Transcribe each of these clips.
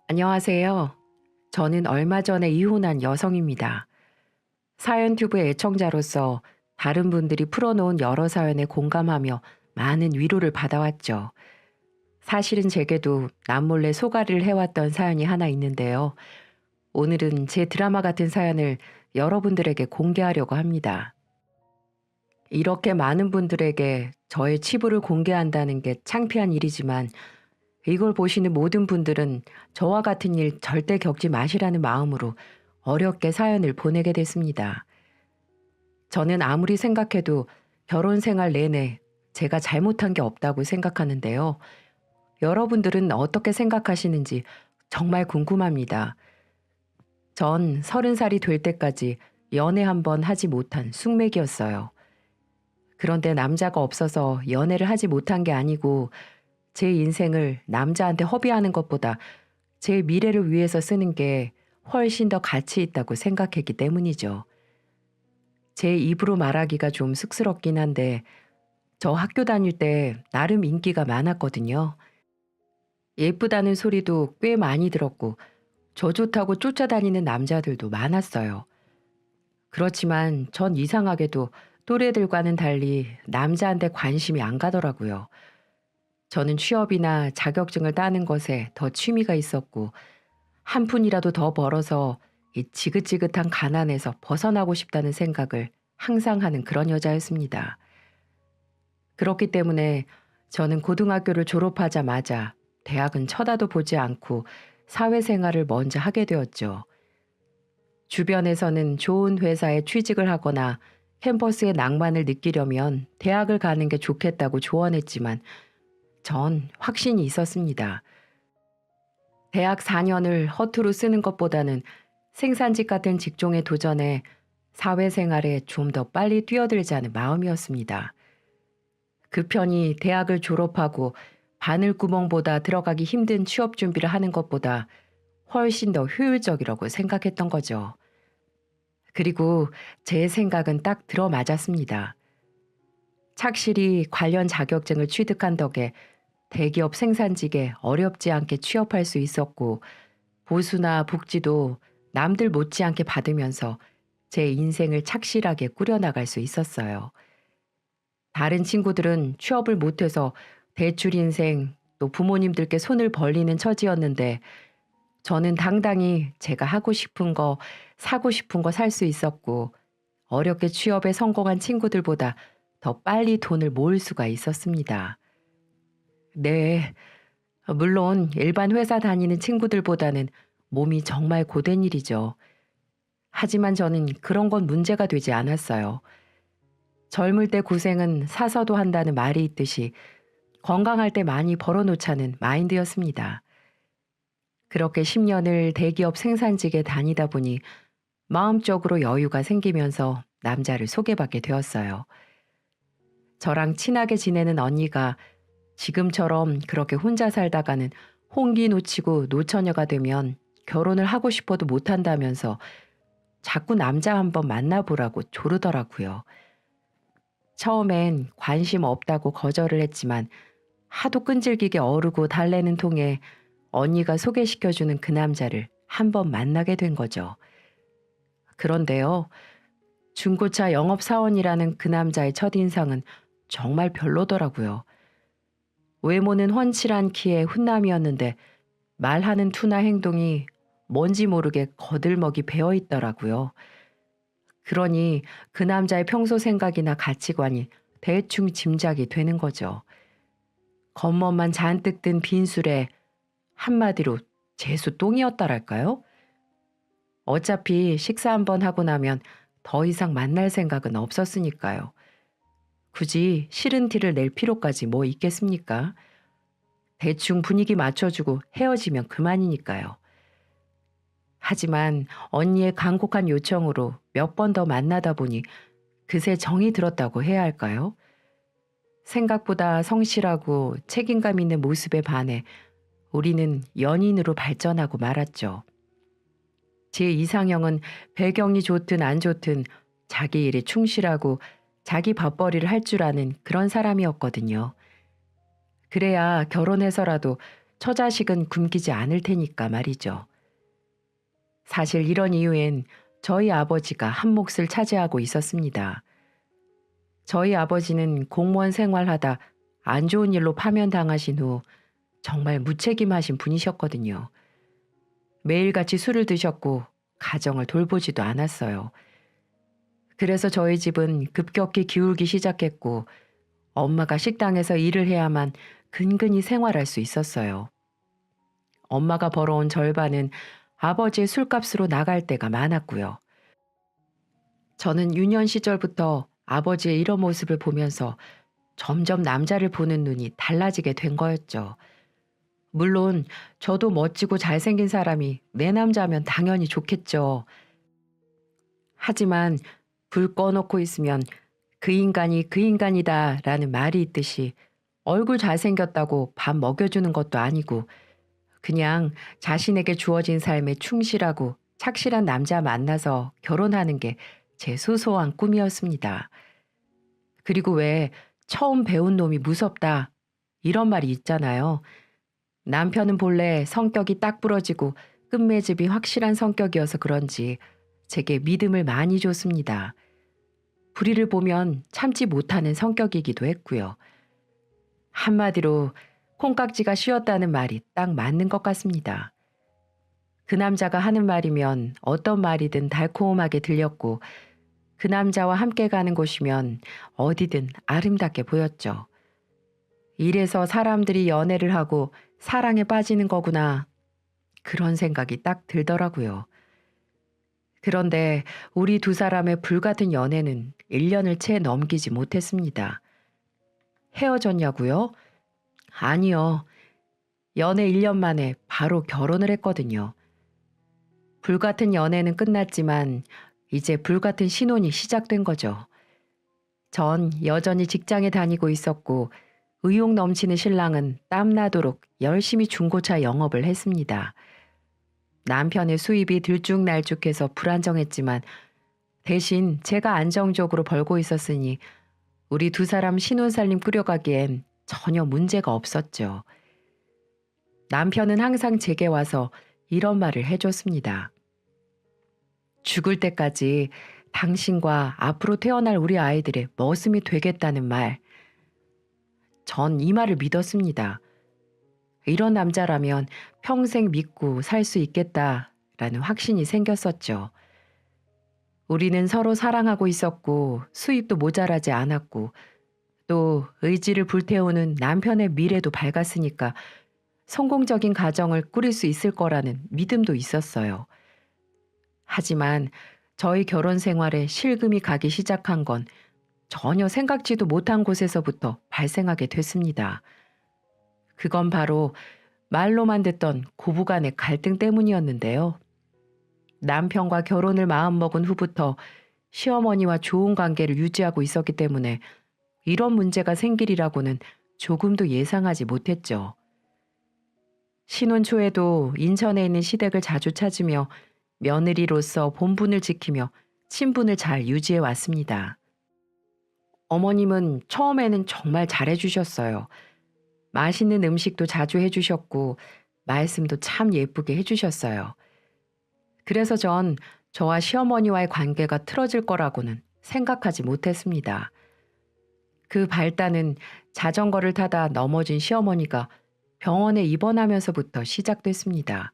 안녕하세요. 저는 얼마 전에 이혼한 여성입니다. 사연튜브의 애청자로서 다른 분들이 풀어놓은 여러 사연에 공감하며 많은 위로를 받아왔죠. 사실은 제게도 남몰래 소가리를 해왔던 사연이 하나 있는데요. 오늘은 제 드라마 같은 사연을 여러분들에게 공개하려고 합니다. 이렇게 많은 분들에게 저의 치부를 공개한다는 게 창피한 일이지만 이걸 보시는 모든 분들은 저와 같은 일 절대 겪지 마시라는 마음으로 어렵게 사연을 보내게 됐습니다. 저는 아무리 생각해도 결혼 생활 내내 제가 잘못한 게 없다고 생각하는데요. 여러분들은 어떻게 생각하시는지 정말 궁금합니다. 전 30살이 될 때까지 연애 한 번 하지 못한 숙맥이었어요. 그런데 남자가 없어서 연애를 하지 못한 게 아니고 제 인생을 남자한테 허비하는 것보다 제 미래를 위해서 쓰는 게 훨씬 더 가치 있다고 생각했기 때문이죠. 제 입으로 말하기가 좀 쑥스럽긴 한데 저 학교 다닐 때 나름 인기가 많았거든요. 예쁘다는 소리도 꽤 많이 들었고 저 좋다고 쫓아다니는 남자들도 많았어요. 그렇지만 전 이상하게도 또래들과는 달리 남자한테 관심이 안 가더라고요. 저는 취업이나 자격증을 따는 것에 더 취미가 있었고 한 푼이라도 더 벌어서 이 지긋지긋한 가난에서 벗어나고 싶다는 생각을 항상 하는 그런 여자였습니다. 그렇기 때문에 저는 고등학교를 졸업하자마자 대학은 쳐다도 보지 않고 사회생활을 먼저 하게 되었죠. 주변에서는 좋은 회사에 취직을 하거나 캠퍼스의 낭만을 느끼려면 대학을 가는 게 좋겠다고 조언했지만 전 확신이 있었습니다. 대학 4년을 허투루 쓰는 것보다는 생산직 같은 직종에 도전해 사회생활에 좀 더 빨리 뛰어들자는 마음이었습니다. 그 편이 대학을 졸업하고 바늘구멍보다 들어가기 힘든 취업 준비를 하는 것보다 훨씬 더 효율적이라고 생각했던 거죠. 그리고 제 생각은 딱 들어맞았습니다. 착실히 관련 자격증을 취득한 덕에 대기업 생산직에 어렵지 않게 취업할 수 있었고 보수나 복지도 남들 못지않게 받으면서 제 인생을 착실하게 꾸려나갈 수 있었어요. 다른 친구들은 취업을 못해서 대출 인생 또 부모님들께 손을 벌리는 처지였는데 저는 당당히 제가 하고 싶은 거, 사고 싶은 거 살 수 있었고 어렵게 취업에 성공한 친구들보다 더 빨리 돈을 모을 수가 있었습니다. 네, 물론 일반 회사 다니는 친구들보다는 몸이 정말 고된 일이죠. 하지만 저는 그런 건 문제가 되지 않았어요. 젊을 때 고생은 사서도 한다는 말이 있듯이 건강할 때 많이 벌어놓자는 마인드였습니다. 그렇게 10년을 대기업 생산직에 다니다 보니 마음적으로 여유가 생기면서 남자를 소개받게 되었어요. 저랑 친하게 지내는 언니가 지금처럼 그렇게 혼자 살다가는 홍기 놓치고 노처녀가 되면 결혼을 하고 싶어도 못한다면서 자꾸 남자 한번 만나보라고 조르더라고요. 처음엔 관심 없다고 거절을 했지만 하도 끈질기게 어르고 달래는 통에 언니가 소개시켜주는 그 남자를 한번 만나게 된 거죠. 그런데요, 중고차 영업사원이라는 그 남자의 첫인상은 정말 별로더라고요. 외모는 훤칠한 키에 훈남이었는데 말하는 투나 행동이 뭔지 모르게 거들먹이 배어 있더라고요. 그러니 그 남자의 평소 생각이나 가치관이 대충 짐작이 되는 거죠. 겉멋만 잔뜩 든 빈술에 한마디로 재수 똥이었다랄까요? 어차피 식사 한번 하고 나면 더 이상 만날 생각은 없었으니까요. 굳이 싫은 티를 낼 필요까지 뭐 있겠습니까? 대충 분위기 맞춰주고 헤어지면 그만이니까요. 하지만 언니의 간곡한 요청으로 몇 번 더 만나다 보니 그새 정이 들었다고 해야 할까요? 생각보다 성실하고 책임감 있는 모습에 반해 우리는 연인으로 발전하고 말았죠. 제 이상형은 배경이 좋든 안 좋든 자기 일에 충실하고 자기 밥벌이를 할 줄 아는 그런 사람이었거든요. 그래야 결혼해서라도 처자식은 굶기지 않을 테니까 말이죠. 사실 이런 이유엔 저희 아버지가 한 몫을 차지하고 있었습니다. 저희 아버지는 공무원 생활하다 안 좋은 일로 파면당하신 후 정말 무책임하신 분이셨거든요. 매일같이 술을 드셨고 가정을 돌보지도 않았어요. 그래서 저희 집은 급격히 기울기 시작했고 엄마가 식당에서 일을 해야만 근근히 생활할 수 있었어요. 엄마가 벌어온 절반은 아버지의 술값으로 나갈 때가 많았고요. 저는 유년 시절부터 아버지의 이런 모습을 보면서 점점 남자를 보는 눈이 달라지게 된 거였죠. 물론 저도 멋지고 잘생긴 사람이 내 남자면 당연히 좋겠죠. 하지만 불 꺼놓고 있으면 그 인간이 그 인간이다 라는 말이 있듯이 얼굴 잘생겼다고 밥 먹여주는 것도 아니고 그냥 자신에게 주어진 삶에 충실하고 착실한 남자 만나서 결혼하는 게 제 소소한 꿈이었습니다. 그리고 왜 처음 배운 놈이 무섭다 이런 말이 있잖아요. 남편은 본래 성격이 딱 부러지고 끝맺음이 확실한 성격이어서 그런지 제게 믿음을 많이 줬습니다. 불의를 보면 참지 못하는 성격이기도 했고요. 한마디로 콩깍지가 씌었다는 말이 딱 맞는 것 같습니다. 그 남자가 하는 말이면 어떤 말이든 달콤하게 들렸고 그 남자와 함께 가는 곳이면 어디든 아름답게 보였죠. 이래서 사람들이 연애를 하고 사랑에 빠지는 거구나. 그런 생각이 딱 들더라고요. 그런데 우리 두 사람의 불같은 연애는 1년을 채 넘기지 못했습니다. 헤어졌냐고요? 아니요. 연애 1년 만에 바로 결혼을 했거든요. 불같은 연애는 끝났지만 이제 불같은 신혼이 시작된 거죠. 전 여전히 직장에 다니고 있었고 의욕 넘치는 신랑은 땀나도록 열심히 중고차 영업을 했습니다. 남편의 수입이 들쭉날쭉해서 불안정했지만 대신 제가 안정적으로 벌고 있었으니 우리 두 사람 신혼살림 꾸려가기엔 전혀 문제가 없었죠. 남편은 항상 제게 와서 이런 말을 해줬습니다. 죽을 때까지 당신과 앞으로 태어날 우리 아이들의 머슴이 되겠다는 말. 전 이 말을 믿었습니다. 이런 남자라면 평생 믿고 살 수 있겠다라는 확신이 생겼었죠. 우리는 서로 사랑하고 있었고 수입도 모자라지 않았고 또 의지를 불태우는 남편의 미래도 밝았으니까 성공적인 가정을 꾸릴 수 있을 거라는 믿음도 있었어요. 하지만 저희 결혼 생활에 실금이 가기 시작한 건 전혀 생각지도 못한 곳에서부터 발생하게 됐습니다. 그건 바로 말로만 듣던 고부간의 갈등 때문이었는데요. 남편과 결혼을 마음먹은 후부터 시어머니와 좋은 관계를 유지하고 있었기 때문에 이런 문제가 생기리라고는 조금도 예상하지 못했죠. 신혼 초에도 인천에 있는 시댁을 자주 찾으며 며느리로서 본분을 지키며 친분을 잘 유지해 왔습니다. 어머님은 처음에는 정말 잘해주셨어요. 맛있는 음식도 자주 해주셨고 말씀도 참 예쁘게 해주셨어요. 그래서 전 저와 시어머니와의 관계가 틀어질 거라고는 생각하지 못했습니다. 그 발단은 자전거를 타다 넘어진 시어머니가 병원에 입원하면서부터 시작됐습니다.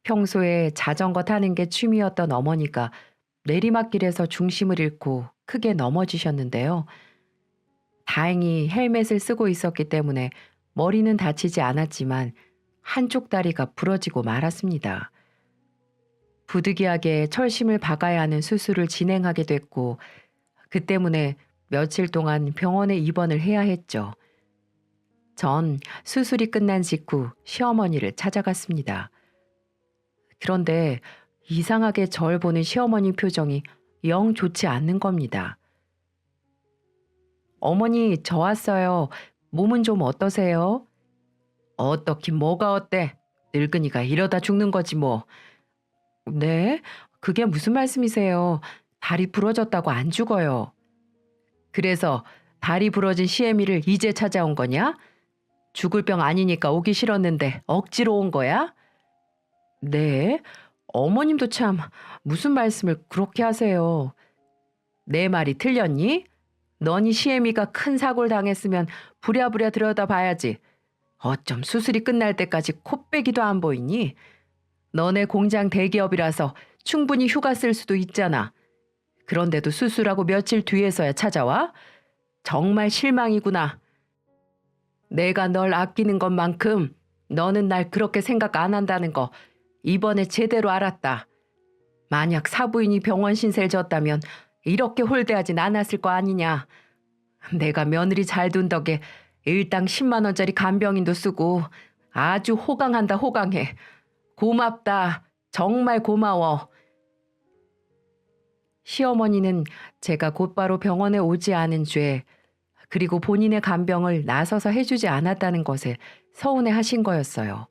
평소에 자전거 타는 게 취미였던 어머니가 내리막길에서 중심을 잃고 크게 넘어지셨는데요. 다행히 헬멧을 쓰고 있었기 때문에 머리는 다치지 않았지만 한쪽 다리가 부러지고 말았습니다. 부득이하게 철심을 박아야 하는 수술을 진행하게 됐고 그 때문에 며칠 동안 병원에 입원을 해야 했죠. 전 수술이 끝난 직후 시어머니를 찾아갔습니다. 그런데 이상하게 절 보는 시어머니 표정이 영 좋지 않는 겁니다. 어머니, 저 왔어요. 몸은 좀 어떠세요? 어떻긴 뭐가 어때? 늙은이가 이러다 죽는 거지 뭐. 네? 그게 무슨 말씀이세요? 다리 부러졌다고 안 죽어요. 그래서 다리 부러진 시애미를 이제 찾아온 거냐? 죽을 병 아니니까 오기 싫었는데 억지로 온 거야? 네. 어머님도 참 무슨 말씀을 그렇게 하세요. 내 말이 틀렸니? 너니 시애미가 큰 사고를 당했으면 부랴부랴 들여다봐야지. 어쩜 수술이 끝날 때까지 코빼기도 안 보이니? 너네 공장 대기업이라서 충분히 휴가 쓸 수도 있잖아. 그런데도 수술하고 며칠 뒤에서야 찾아와? 정말 실망이구나. 내가 널 아끼는 것만큼 너는 날 그렇게 생각 안 한다는 거 이번에 제대로 알았다. 만약 사부인이 병원 신세를 졌다면 이렇게 홀대하진 않았을 거 아니냐. 내가 며느리 잘 둔 덕에 일당 10만 원짜리 간병인도 쓰고 아주 호강한다 호강해. 고맙다. 정말 고마워. 시어머니는 제가 곧바로 병원에 오지 않은 죄, 그리고 본인의 간병을 나서서 해주지 않았다는 것에 서운해 하신 거였어요.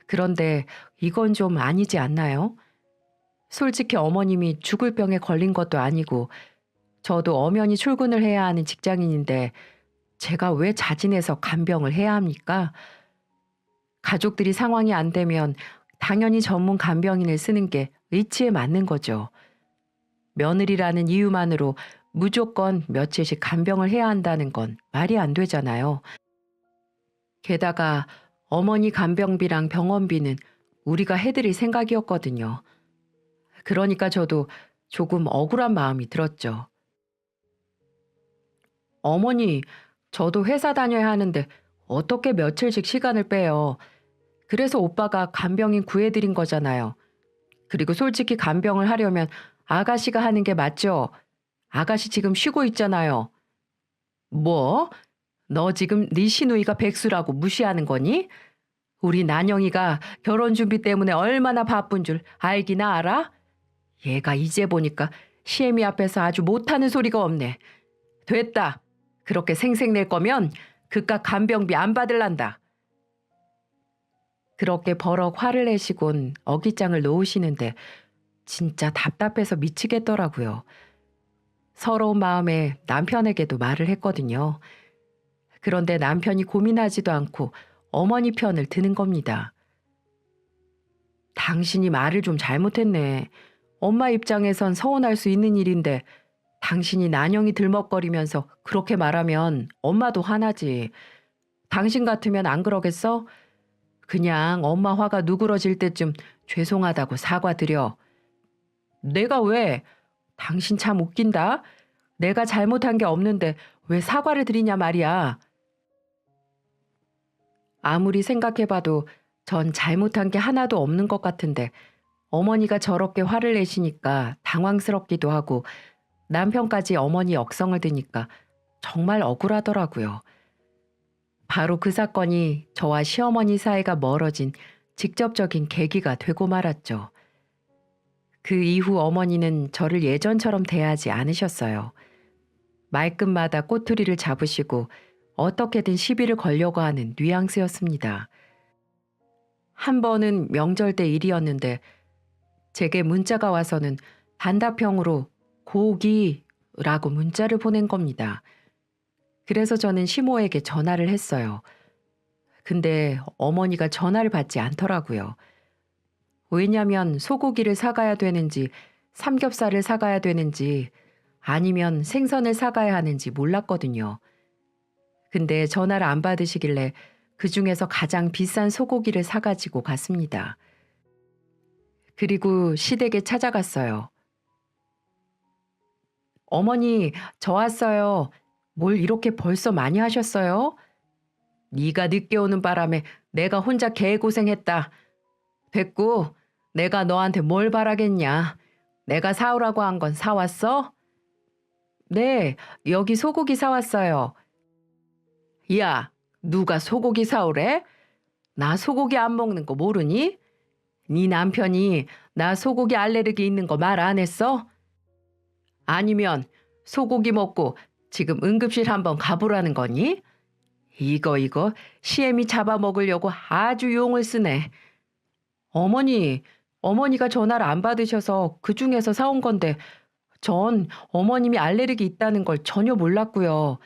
그런데 이건 좀 아니지 않나요? 솔직히 어머님이 죽을 병에 걸린 것도 아니고 저도 엄연히 출근을 해야 하는 직장인인데 제가 왜 자진해서 간병을 해야 합니까? 가족들이 상황이 안 되면 당연히 전문 간병인을 쓰는 게 의치에 맞는 거죠. 며느리라는 이유만으로 무조건 며칠씩 간병을 해야 한다는 건 말이 안 되잖아요. 게다가 어머니 간병비랑 병원비는 우리가 해드릴 생각이었거든요. 그러니까 저도 조금 억울한 마음이 들었죠. 어머니, 저도 회사 다녀야 하는데 어떻게 며칠씩 시간을 빼요. 그래서 오빠가 간병인 구해드린 거잖아요. 그리고 솔직히 간병을 하려면 아가씨가 하는 게 맞죠? 아가씨 지금 쉬고 있잖아요. 뭐? 너 지금 네 시누이가 백수라고 무시하는 거니? 우리 난영이가 결혼 준비 때문에 얼마나 바쁜 줄 알기나 알아? 얘가 이제 보니까 시애미 앞에서 아주 못하는 소리가 없네. 됐다. 그렇게 생색낼 거면 그깟 간병비 안 받을란다. 그렇게 버럭 화를 내시곤 어깃장을 놓으시는데 진짜 답답해서 미치겠더라고요. 서러운 마음에 남편에게도 말을 했거든요. 그런데 남편이 고민하지도 않고 어머니 편을 드는 겁니다. 당신이 말을 좀 잘못했네. 엄마 입장에선 서운할 수 있는 일인데 당신이 난영이 들먹거리면서 그렇게 말하면 엄마도 화나지. 당신 같으면 안 그러겠어? 그냥 엄마 화가 누그러질 때쯤 죄송하다고 사과드려. 내가 왜? 당신 참 웃긴다. 내가 잘못한 게 없는데 왜 사과를 드리냐 말이야. 아무리 생각해봐도 전 잘못한 게 하나도 없는 것 같은데 어머니가 저렇게 화를 내시니까 당황스럽기도 하고 남편까지 어머니 역성을 드니까 정말 억울하더라고요. 바로 그 사건이 저와 시어머니 사이가 멀어진 직접적인 계기가 되고 말았죠. 그 이후 어머니는 저를 예전처럼 대하지 않으셨어요. 말끝마다 꼬투리를 잡으시고 어떻게든 시비를 걸려고 하는 뉘앙스였습니다. 한 번은 명절 때 일이었는데 제게 문자가 와서는 단답형으로 고기라고 문자를 보낸 겁니다. 그래서 저는 시모에게 전화를 했어요. 근데 어머니가 전화를 받지 않더라고요. 왜냐면 소고기를 사가야 되는지 삼겹살을 사가야 되는지 아니면 생선을 사가야 하는지 몰랐거든요. 근데 전화를 안 받으시길래 그중에서 가장 비싼 소고기를 사가지고 갔습니다. 그리고 시댁에 찾아갔어요. 어머니, 저 왔어요. 뭘 이렇게 벌써 많이 하셨어요? 네가 늦게 오는 바람에 내가 혼자 개고생했다. 됐고, 내가 너한테 뭘 바라겠냐. 내가 사오라고 한 건 사왔어? 네, 여기 소고기 사왔어요. 야, 누가 소고기 사오래? 나 소고기 안 먹는 거 모르니? 네 남편이 나 소고기 알레르기 있는 거 말 안 했어? 아니면 소고기 먹고 지금 응급실 한번 가보라는 거니? 이거 시애미 잡아먹으려고 아주 용을 쓰네. 어머니가 전화를 안 받으셔서 그중에서 사온 건데 전 어머님이 알레르기 있다는 걸 전혀 몰랐고요.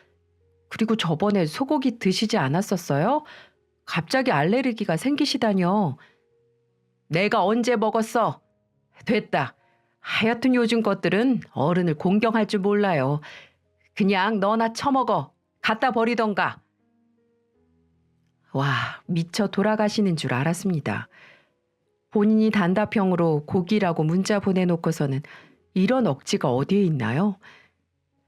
그리고 저번에 소고기 드시지 않았었어요? 갑자기 알레르기가 생기시다뇨. 내가 언제 먹었어? 됐다. 하여튼 요즘 것들은 어른을 공경할 줄 몰라요. 그냥 너나 처먹어. 갖다 버리던가. 와, 미쳐 돌아가시는 줄 알았습니다. 본인이 단답형으로 고기라고 문자 보내놓고서는 이런 억지가 어디에 있나요?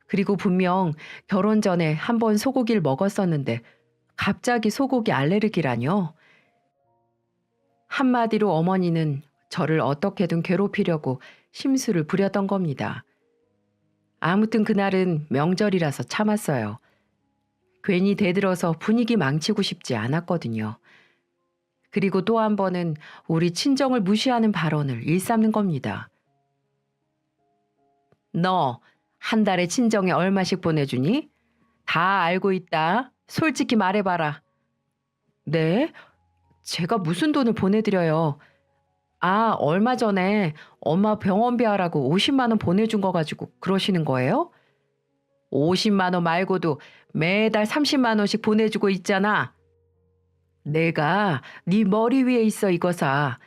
그리고 분명 결혼 전에 한 번 소고기를 먹었었는데 갑자기 소고기 알레르기라뇨. 한마디로 어머니는 저를 어떻게든 괴롭히려고 심술을 부렸던 겁니다. 아무튼 그날은 명절이라서 참았어요. 괜히 대들어서 분위기 망치고 싶지 않았거든요. 그리고 또 한 번은 우리 친정을 무시하는 발언을 일삼는 겁니다. 너 한 달에 친정에 얼마씩 보내주니? 다 알고 있다. 솔직히 말해봐라. 네? 제가 무슨 돈을 보내드려요. 아, 얼마 전에 엄마 병원비 하라고 50만 원 보내준 거 가지고 그러시는 거예요? 50만 원 말고도 매달 30만 원씩 보내주고 있잖아. 내가 네 머리 위에 있어 이거사.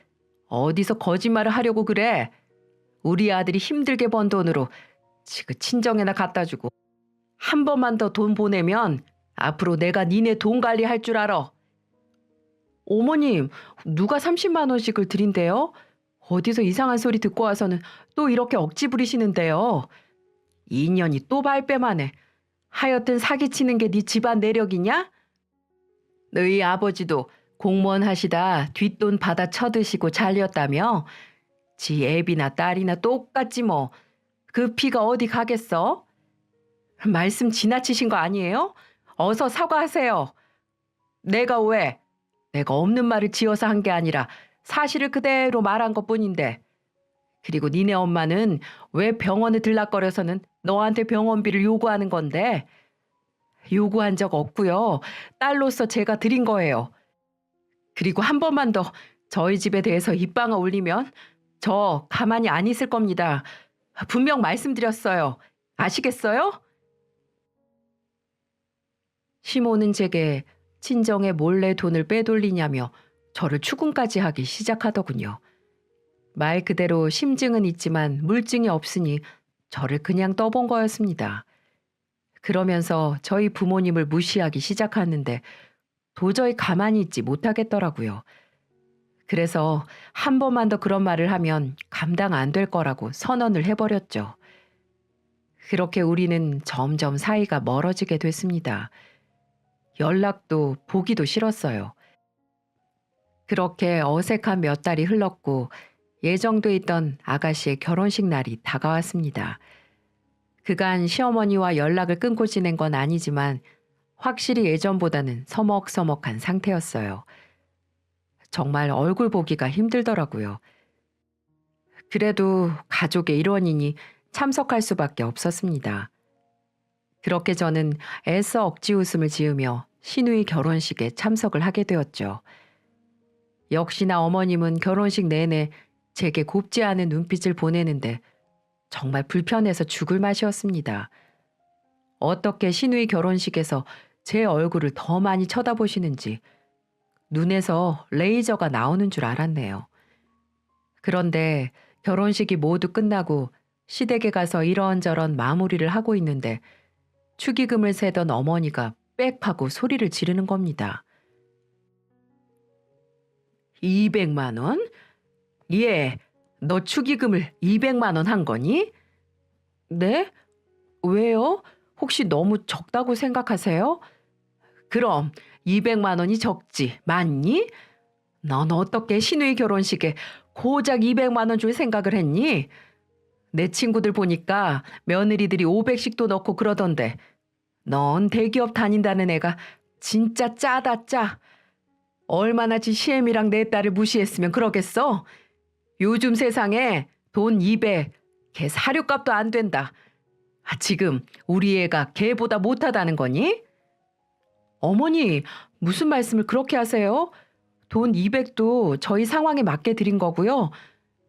어디서 거짓말을 하려고 그래? 우리 아들이 힘들게 번 돈으로 지금 친정에나 갖다 주고 한 번만 더 돈 보내면 앞으로 내가 니네 돈 관리할 줄 알아. 어머님, 누가 30만 원씩을 드린대요? 어디서 이상한 소리 듣고 와서는 또 이렇게 억지 부리시는데요. 인연이 또 발뺌하네. 하여튼 사기치는 게 네 집안 내력이냐? 너희 아버지도 공무원 하시다 뒷돈 받아 쳐드시고 잘렸다며? 지 애비나 딸이나 똑같지 뭐. 그 피가 어디 가겠어? 말씀 지나치신 거 아니에요? 어서 사과하세요. 내가 왜? 내가 없는 말을 지어서 한 게 아니라 사실을 그대로 말한 것뿐인데. 그리고 니네 엄마는 왜 병원에 들락거려서는 너한테 병원비를 요구하는 건데? 요구한 적 없고요. 딸로서 제가 드린 거예요. 그리고 한 번만 더 저희 집에 대해서 입방아 올리면 저 가만히 안 있을 겁니다. 분명 말씀드렸어요. 아시겠어요? 시모는 제게 친정에 몰래 돈을 빼돌리냐며 저를 추궁까지 하기 시작하더군요. 말 그대로 심증은 있지만 물증이 없으니 저를 그냥 떠본 거였습니다. 그러면서 저희 부모님을 무시하기 시작하는데 도저히 가만히 있지 못하겠더라고요. 그래서 한 번만 더 그런 말을 하면 감당 안 될 거라고 선언을 해버렸죠. 그렇게 우리는 점점 사이가 멀어지게 됐습니다. 연락도 보기도 싫었어요. 그렇게 어색한 몇 달이 흘렀고 예정돼 있던 아가씨의 결혼식 날이 다가왔습니다. 그간 시어머니와 연락을 끊고 지낸 건 아니지만 확실히 예전보다는 서먹서먹한 상태였어요. 정말 얼굴 보기가 힘들더라고요. 그래도 가족의 일원이니 참석할 수밖에 없었습니다. 그렇게 저는 애써 억지 웃음을 지으며 시누이 결혼식에 참석을 하게 되었죠. 역시나 어머님은 결혼식 내내 제게 곱지 않은 눈빛을 보내는데 정말 불편해서 죽을 맛이었습니다. 어떻게 시누이 결혼식에서 제 얼굴을 더 많이 쳐다보시는지 눈에서 레이저가 나오는 줄 알았네요. 그런데 결혼식이 모두 끝나고 시댁에 가서 이런저런 마무리를 하고 있는데 축의금을 세던 어머니가 빽 하고 소리를 지르는 겁니다. 200만 원? 예, 너 축의금을 200만 원 한 거니? 네? 왜요? 혹시 너무 적다고 생각하세요? 그럼 200만 원이 적지, 맞니? 넌 어떻게 시누이 결혼식에 고작 200만 원 줄 생각을 했니? 내 친구들 보니까 며느리들이 500씩도 넣고 그러던데 넌 대기업 다닌다는 애가 진짜 짜다 짜. 얼마나 지 시엠이랑 내 딸을 무시했으면 그러겠어? 요즘 세상에 돈 200, 걔 사료값도 안 된다. 지금 우리 애가 걔보다 못하다는 거니? 어머니, 무슨 말씀을 그렇게 하세요? 돈 200도 저희 상황에 맞게 드린 거고요.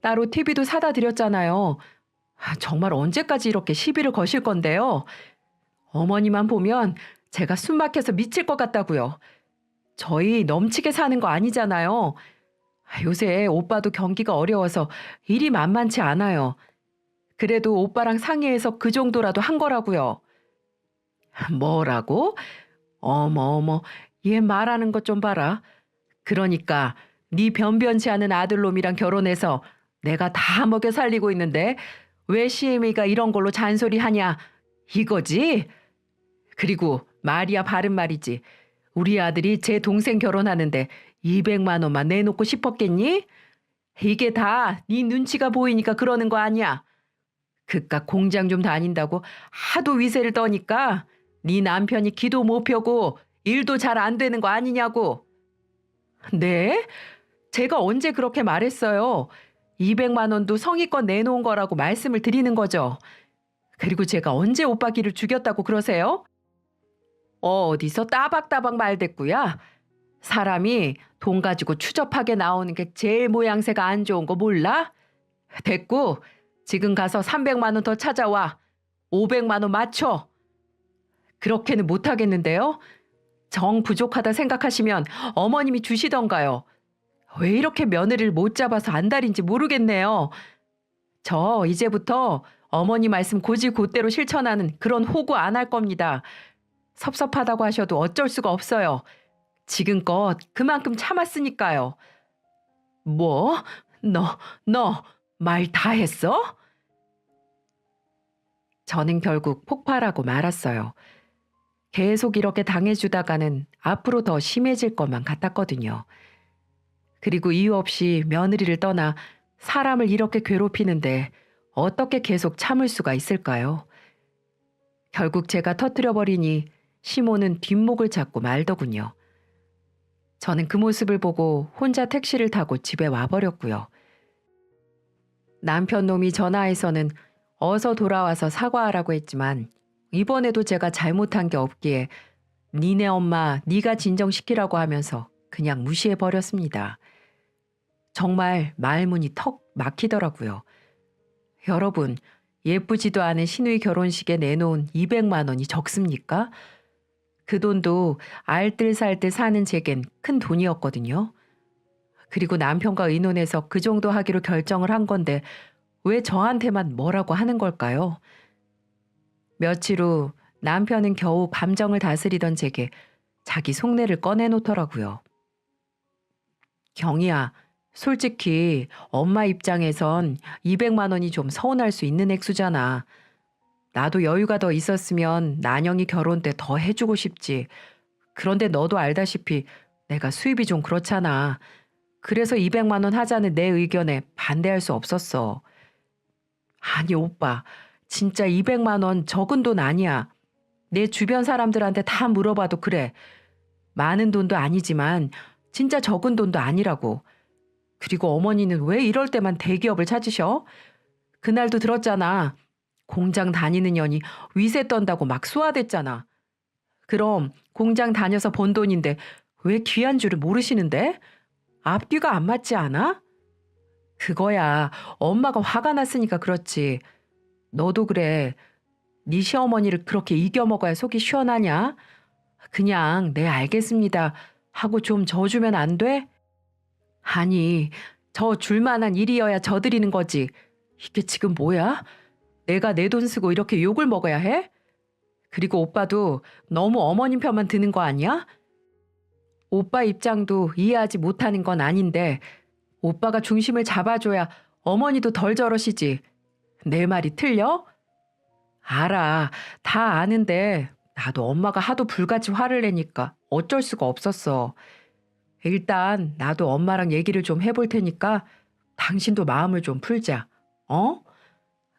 따로 TV도 사다 드렸잖아요. 정말 언제까지 이렇게 시비를 거실 건데요? 어머니만 보면 제가 숨 막혀서 미칠 것 같다고요. 저희 넘치게 사는 거 아니잖아요. 요새 오빠도 경기가 어려워서 일이 만만치 않아요. 그래도 오빠랑 상의해서 그 정도라도 한 거라고요. 뭐라고? 어머 어머, 얘 말하는 것 좀 봐라. 그러니까 네 변변치 않은 아들놈이랑 결혼해서 내가 다 먹여 살리고 있는데 왜 시애미가 이런 걸로 잔소리하냐 이거지? 그리고 말이야 바른 말이지. 우리 아들이 제 동생 결혼하는데 200만 원만 내놓고 싶었겠니? 이게 다 네 눈치가 보이니까 그러는 거 아니야. 그깟 공장 좀 다닌다고 하도 위세를 떠니까 네 남편이 기도 못 펴고 일도 잘 안 되는 거 아니냐고. 네? 제가 언제 그렇게 말했어요? 200만 원도 성의껏 내놓은 거라고 말씀을 드리는 거죠. 그리고 제가 언제 오빠 길을 죽였다고 그러세요? 어디서 따박따박 말댔구야? 사람이 돈 가지고 추접하게 나오는 게 제일 모양새가 안 좋은 거 몰라? 됐고, 지금 가서 300만 원 더 찾아와. 500만 원 맞춰. 그렇게는 못하겠는데요? 정 부족하다 생각하시면 어머님이 주시던가요. 왜 이렇게 며느리를 못 잡아서 안달인지 모르겠네요. 저 이제부터 어머니 말씀 곧이곧대로 실천하는 그런 호구 안 할 겁니다. 섭섭하다고 하셔도 어쩔 수가 없어요. 지금껏 그만큼 참았으니까요. 뭐? 너 말 다 했어? 저는 결국 폭발하고 말았어요. 계속 이렇게 당해주다가는 앞으로 더 심해질 것만 같았거든요. 그리고 이유 없이 며느리를 떠나 사람을 이렇게 괴롭히는데 어떻게 계속 참을 수가 있을까요? 결국 제가 터뜨려버리니 시모는 뒷목을 잡고 말더군요. 저는 그 모습을 보고 혼자 택시를 타고 집에 와버렸고요. 남편 놈이 전화해서는 어서 돌아와서 사과하라고 했지만 이번에도 제가 잘못한 게 없기에 니네 엄마 네가 진정시키라고 하면서 그냥 무시해버렸습니다. 정말 말문이 턱 막히더라고요. 여러분, 예쁘지도 않은 시누이 결혼식에 내놓은 200만 원이 적습니까? 그 돈도 알뜰살뜰 사는 제겐 큰 돈이었거든요. 그리고 남편과 의논해서 그 정도 하기로 결정을 한 건데 왜 저한테만 뭐라고 하는 걸까요? 며칠 후 남편은 겨우 감정을 다스리던 제게 자기 속내를 꺼내놓더라고요. 경희야, 솔직히 엄마 입장에선 200만 원이 좀 서운할 수 있는 액수잖아. 나도 여유가 더 있었으면 난영이 결혼 때 더 해주고 싶지. 그런데 너도 알다시피 내가 수입이 좀 그렇잖아. 그래서 200만 원 하자는 내 의견에 반대할 수 없었어. 아니 오빠, 진짜 200만 원 적은 돈 아니야. 내 주변 사람들한테 다 물어봐도 그래. 많은 돈도 아니지만 진짜 적은 돈도 아니라고. 그리고 어머니는 왜 이럴 때만 대기업을 찾으셔? 그날도 들었잖아. 공장 다니는 년이 위세 떤다고 막 수화됐잖아. 그럼 공장 다녀서 번 돈인데 왜 귀한 줄을 모르시는데? 앞뒤가 안 맞지 않아? 그거야 엄마가 화가 났으니까 그렇지. 너도 그래. 네 시어머니를 그렇게 이겨먹어야 속이 시원하냐? 그냥 네 알겠습니다 하고 좀 져주면 안 돼? 아니, 저 줄만한 일이어야 져드리는 거지. 이게 지금 뭐야? 내가 내 돈 쓰고 이렇게 욕을 먹어야 해? 그리고 오빠도 너무 어머님 편만 드는 거 아니야? 오빠 입장도 이해하지 못하는 건 아닌데 오빠가 중심을 잡아줘야 어머니도 덜 저러시지. 내 말이 틀려? 알아. 다 아는데 나도 엄마가 하도 불같이 화를 내니까 어쩔 수가 없었어. 일단 나도 엄마랑 얘기를 좀 해볼 테니까 당신도 마음을 좀 풀자. 어?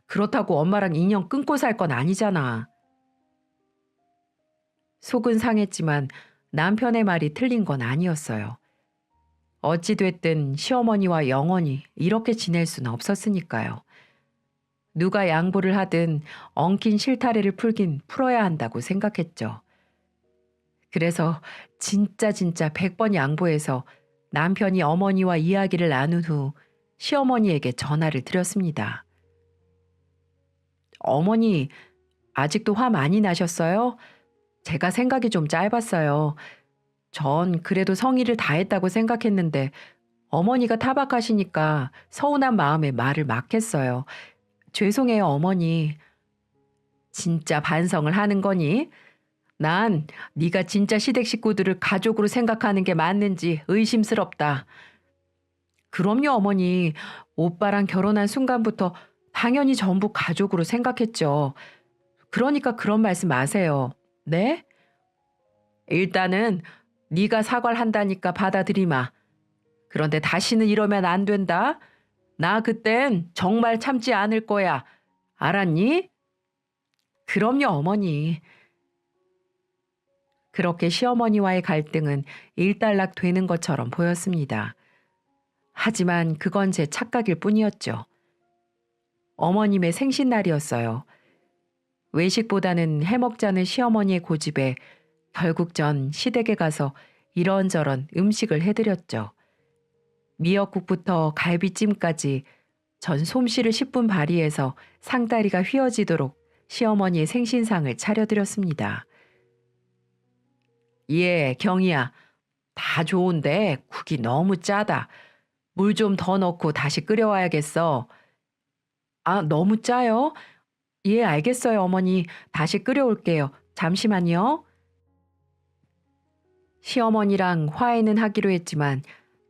그렇다고 엄마랑 인연 끊고 살 건 아니잖아. 속은 상했지만 남편의 말이 틀린 건 아니었어요. 어찌됐든 시어머니와 영원히 이렇게 지낼 수는 없었으니까요. 누가 양보를 하든 엉킨 실타래를 풀긴 풀어야 한다고 생각했죠. 그래서 진짜 100번 양보해서 남편이 어머니와 이야기를 나눈 후 시어머니에게 전화를 드렸습니다. 어머니, 아직도 화 많이 나셨어요? 제가 생각이 좀 짧았어요. 전 그래도 성의를 다했다고 생각했는데 어머니가 타박하시니까 서운한 마음에 말을 막 했어요. 죄송해요, 어머니. 진짜 반성을 하는 거니? 난 네가 진짜 시댁 식구들을 가족으로 생각하는 게 맞는지 의심스럽다. 그럼요, 어머니. 오빠랑 결혼한 순간부터 당연히 전부 가족으로 생각했죠. 그러니까 그런 말씀 마세요. 네? 일단은 네가 사과를 한다니까 받아들이마. 그런데 다시는 이러면 안 된다. 나 그땐 정말 참지 않을 거야. 알았니? 그럼요, 어머니. 그렇게 시어머니와의 갈등은 일단락 되는 것처럼 보였습니다. 하지만 그건 제 착각일 뿐이었죠. 어머님의 생신날이었어요. 외식보다는 해먹자는 시어머니의 고집에 결국 전 시댁에 가서 이런저런 음식을 해드렸죠. 미역국부터 갈비찜까지 전 솜씨를 10분 발휘해서 상다리가 휘어지도록 시어머니의 생신상을 차려드렸습니다. 예, 경이야. 다 좋은데 국이 너무 짜다. 물 좀 더 넣고 다시 끓여와야겠어. 아, 너무 짜요? 예, 알겠어요, 어머니. 다시 끓여올게요. 잠시만요. 시어머니랑 화해는 하기로 했지만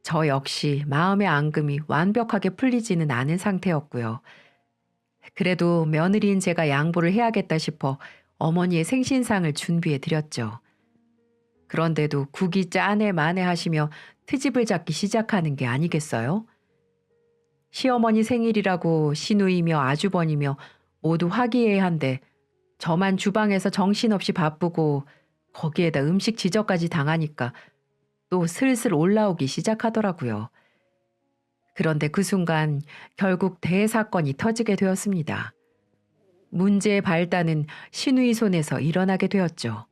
저 역시 마음의 앙금이 완벽하게 풀리지는 않은 상태였고요. 그래도 며느리인 제가 양보를 해야겠다 싶어 어머니의 생신상을 준비해 드렸죠. 그런데도 국이 짜네 마네 하시며 트집을 잡기 시작하는 게 아니겠어요? 시어머니 생일이라고 시누이며 아주버니며 모두 화기애애한데 저만 주방에서 정신없이 바쁘고 거기에다 음식 지적까지 당하니까 또 슬슬 올라오기 시작하더라고요. 그런데 그 순간 결국 대사건이 터지게 되었습니다. 문제의 발단은 시누이 손에서 일어나게 되었죠.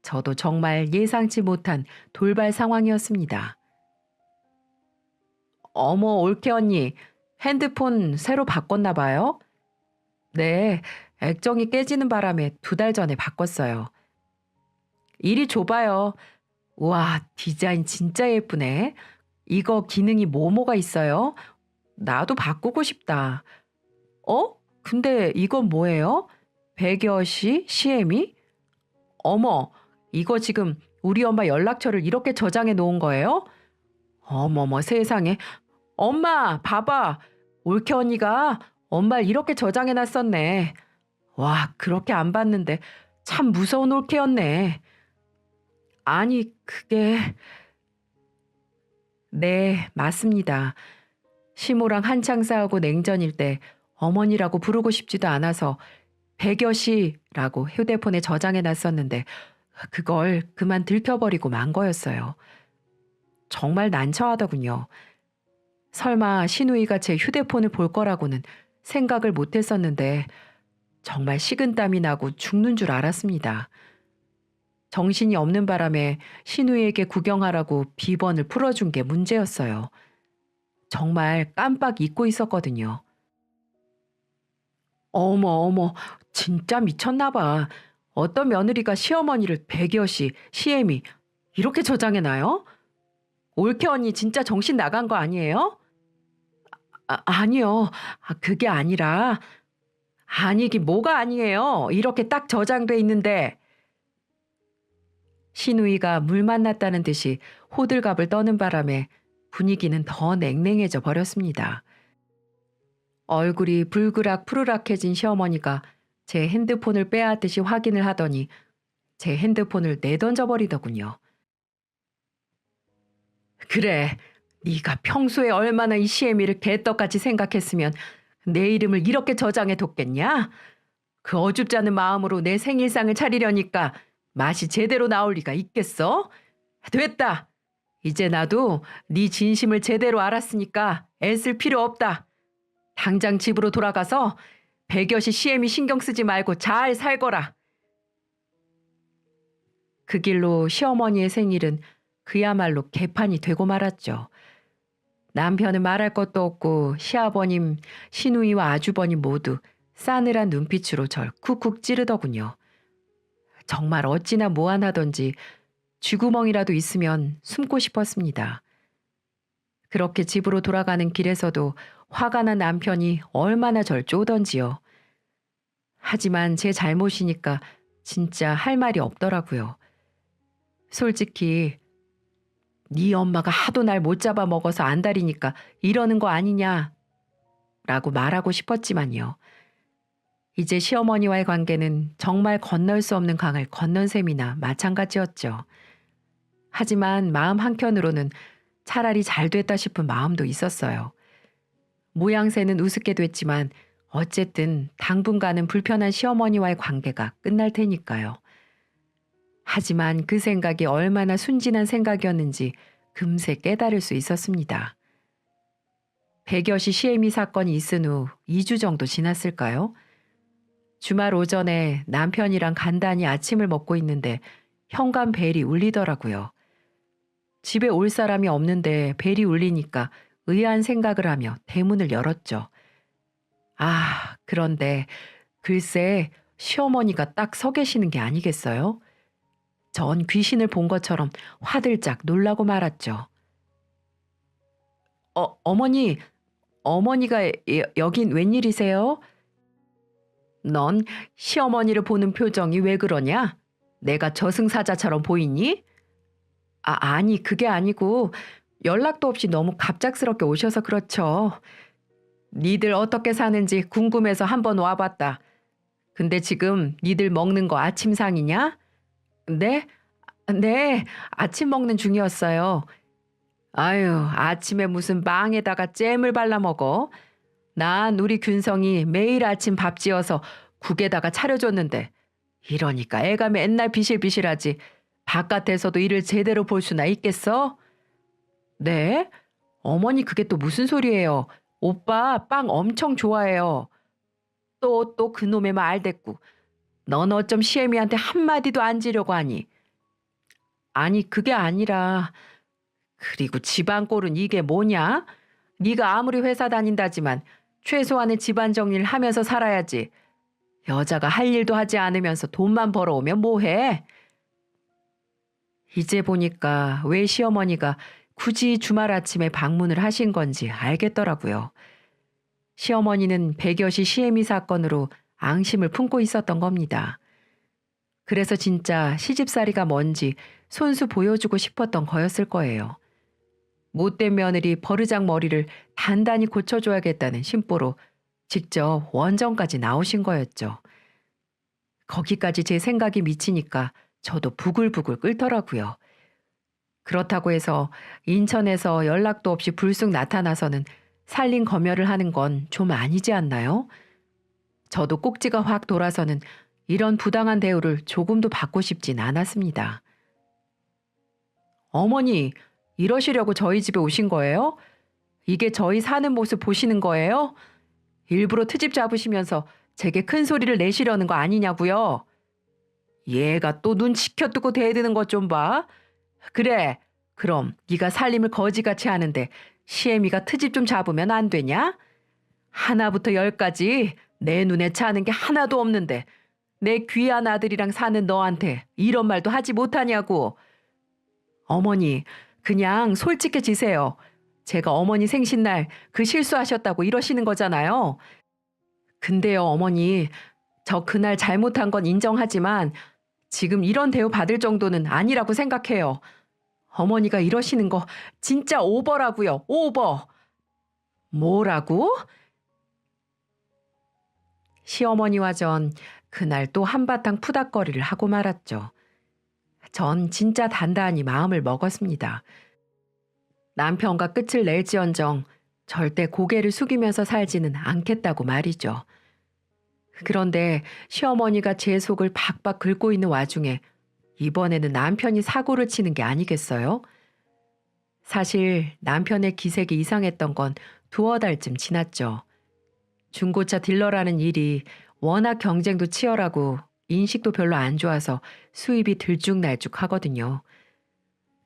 저도 정말 예상치 못한 돌발 상황이었습니다. 어머, 올케 언니, 핸드폰 새로 바꿨나 봐요? 네, 액정이 깨지는 바람에 2달 전에 바꿨어요. 이리 줘봐요. 와, 디자인 진짜 예쁘네. 이거 기능이 뭐뭐가 있어요? 나도 바꾸고 싶다. 어? 근데 이건 뭐예요? 백여시? 시애미? 어머, 이거 지금 우리 엄마 연락처를 이렇게 저장해 놓은 거예요? 어머머 세상에. 엄마, 봐봐. 올케 언니가 엄마를 이렇게 저장해 놨었네. 와, 그렇게 안 봤는데 참 무서운 올케였네. 아니, 그게... 네, 맞습니다. 시모랑 한창 싸우고 냉전일 때 어머니라고 부르고 싶지도 않아서 백여시라고 휴대폰에 저장해 놨었는데 그걸 그만 들켜버리고 만 거였어요. 정말 난처하더군요. 설마 시누이가 제 휴대폰을 볼 거라고는 생각을 못 했었는데 정말 식은땀이 나고 죽는 줄 알았습니다. 정신이 없는 바람에 시누이에게 구경하라고 비번을 풀어준 게 문제였어요. 정말 깜빡 잊고 있었거든요. 어머, 어머, 진짜 미쳤나 봐. 어떤 며느리가 시어머니를 백여시, 시애미 이렇게 저장해놔요? 올케 언니 진짜 정신 나간 거 아니에요? 아니요. 그게 아니라 아니긴 뭐가 아니에요. 이렇게 딱 저장돼 있는데 시누이가 물 만났다는 듯이 호들갑을 떠는 바람에 분위기는 더 냉랭해져 버렸습니다. 얼굴이 불그락 푸르락해진 시어머니가 제 핸드폰을 빼앗듯이 확인을 하더니 제 핸드폰을 내던져 버리더군요. 그래, 네가 평소에 얼마나 이 시애미를 개떡같이 생각했으면 내 이름을 이렇게 저장해 뒀겠냐? 그 어줍지 않은 마음으로 내 생일상을 차리려니까 맛이 제대로 나올 리가 있겠어? 됐다. 이제 나도 네 진심을 제대로 알았으니까 애쓸 필요 없다. 당장 집으로 돌아가서 백여시 시애미 신경 쓰지 말고 잘 살거라. 그 길로 시어머니의 생일은 그야말로 개판이 되고 말았죠. 남편은 말할 것도 없고 시아버님, 시누이와 아주버님 모두 싸늘한 눈빛으로 절 쿡쿡 찌르더군요. 정말 어찌나 무안하던지 쥐구멍이라도 있으면 숨고 싶었습니다. 그렇게 집으로 돌아가는 길에서도 화가 난 남편이 얼마나 절 쪼던지요. 하지만 제 잘못이니까 진짜 할 말이 없더라고요. 솔직히 네 엄마가 하도 날 못 잡아 먹어서 안달이니까 이러는 거 아니냐 라고 말하고 싶었지만요. 이제 시어머니와의 관계는 정말 건널 수 없는 강을 건넌 셈이나 마찬가지였죠. 하지만 마음 한켠으로는 차라리 잘 됐다 싶은 마음도 있었어요. 모양새는 우습게 됐지만 어쨌든 당분간은 불편한 시어머니와의 관계가 끝날 테니까요. 하지만 그 생각이 얼마나 순진한 생각이었는지 금세 깨달을 수 있었습니다. 백여시 시애미 사건이 있은 후 2주 정도 지났을까요? 주말 오전에 남편이랑 간단히 아침을 먹고 있는데 현관 벨이 울리더라고요. 집에 올 사람이 없는데 벨이 울리니까 의아한 생각을 하며 대문을 열었죠. 아, 그런데 글쎄 시어머니가 딱 서 계시는 게 아니겠어요? 전 귀신을 본 것처럼 화들짝 놀라고 말았죠. 어머니, 어머니가 여긴 웬일이세요? 넌 시어머니를 보는 표정이 왜 그러냐? 내가 저승사자처럼 보이니? 아니, 그게 아니고 연락도 없이 너무 갑작스럽게 오셔서 그렇죠. 니들 어떻게 사는지 궁금해서 한번 와봤다. 근데 지금 니들 먹는 거 아침상이냐? 네? 네, 아침 먹는 중이었어요. 아유, 아침에 무슨 빵에다가 잼을 발라 먹어? 난 우리 균성이 매일 아침 밥 지어서 국에다가 차려줬는데 이러니까 애가 맨날 비실비실하지. 바깥에서도 일을 제대로 볼 수나 있겠어? 네? 어머니 그게 또 무슨 소리예요? 오빠 빵 엄청 좋아해요. 또 그놈의 말 됐고. 넌 어쩜 시애미한테 한마디도 안 지려고 하니? 아니 그게 아니라 그리고 집안 꼴은 이게 뭐냐? 네가 아무리 회사 다닌다지만 최소한의 집안 정리를 하면서 살아야지. 여자가 할 일도 하지 않으면서 돈만 벌어오면 뭐해? 이제 보니까 왜 시어머니가 굳이 주말 아침에 방문을 하신 건지 알겠더라고요. 시어머니는 백여시 시애미 사건으로 앙심을 품고 있었던 겁니다. 그래서 진짜 시집살이가 뭔지 손수 보여주고 싶었던 거였을 거예요. 못된 며느리 버르장 머리를 단단히 고쳐줘야겠다는 심보로 직접 원정까지 나오신 거였죠. 거기까지 제 생각이 미치니까 저도 부글부글 끓더라고요. 그렇다고 해서 인천에서 연락도 없이 불쑥 나타나서는 살림 검열을 하는 건 좀 아니지 않나요? 저도 꼭지가 확 돌아서는 이런 부당한 대우를 조금도 받고 싶진 않았습니다. 어머니, 이러시려고 저희 집에 오신 거예요? 이게 저희 사는 모습 보시는 거예요? 일부러 트집 잡으시면서 제게 큰 소리를 내시려는 거 아니냐고요? 얘가 또 눈 치켜뜨고 대드는 것 좀 봐. 그래, 그럼 네가 살림을 거지같이 하는데 시애미가 트집 좀 잡으면 안 되냐? 하나부터 열까지 내 눈에 차는 게 하나도 없는데 내 귀한 아들이랑 사는 너한테 이런 말도 하지 못하냐고. 어머니, 그냥 솔직해지세요. 제가 어머니 생신날 그 실수하셨다고 이러시는 거잖아요. 근데요, 어머니, 저 그날 잘못한 건 인정하지만 지금 이런 대우 받을 정도는 아니라고 생각해요. 어머니가 이러시는 거 진짜 오버라고요, 오버. 뭐라고? 시어머니와 전 그날 또 한바탕 푸닥거리를 하고 말았죠. 전 진짜 단단히 마음을 먹었습니다. 남편과 끝을 낼지언정 절대 고개를 숙이면서 살지는 않겠다고 말이죠. 그런데 시어머니가 제 속을 박박 긁고 있는 와중에 이번에는 남편이 사고를 치는 게 아니겠어요? 사실 남편의 기색이 이상했던 건 두어 달쯤 지났죠. 중고차 딜러라는 일이 워낙 경쟁도 치열하고 인식도 별로 안 좋아서 수입이 들쭉날쭉 하거든요.